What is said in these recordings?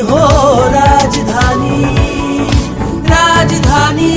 हो राजधानी राजधानी।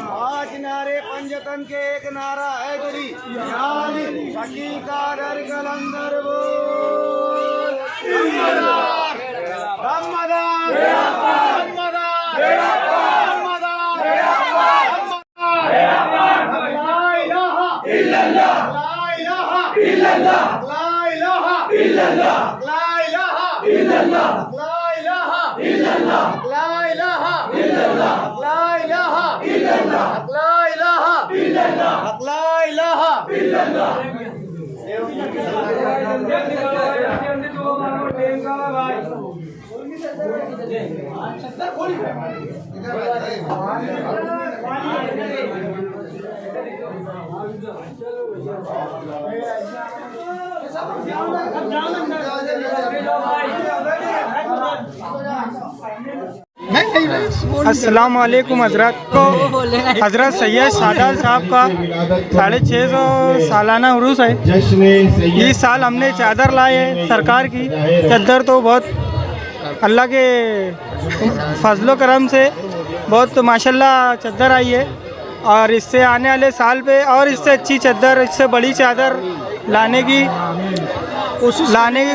पांच नारे पंजतन के एक नारा है गुरी पट्टी का डर कलंदर बोल अस्सलाम वालेकुम हजरत को हजरत सैयद शादाल साहब का 650 सालाना उरूस है। इस साल हमने चादर लाए सरकार की चादर, तो बहुत अल्लाह के फजलो करम से बहुत माशाल्लाह चादर आई है। और इससे आने वाले साल पे और इससे अच्छी चादर, इससे बड़ी चादर लाने की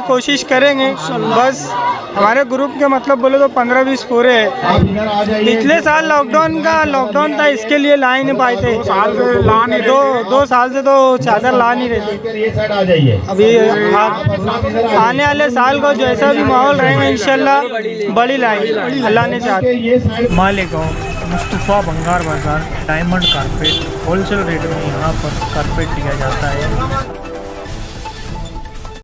कोशिश करेंगे। बस हमारे ग्रुप के मतलब बोले तो 15-20 पूरे हैं। पिछले साल लॉकडाउन था, इसके लिए ला ही नहीं पाए थे। दो साल से तो चादर ला नहीं रहे थे। अभी आने वाले साल को जैसा भी माहौल रहेगा इंशाल्लाह बड़ी लाएंगे अल्लाह ने चाहे। मालेगांव मुस्तफ़ा बंगार बाज़ार डायमंड कारपेट होलसेल रेट में यहाँ पर कारपेट दिया जाता है।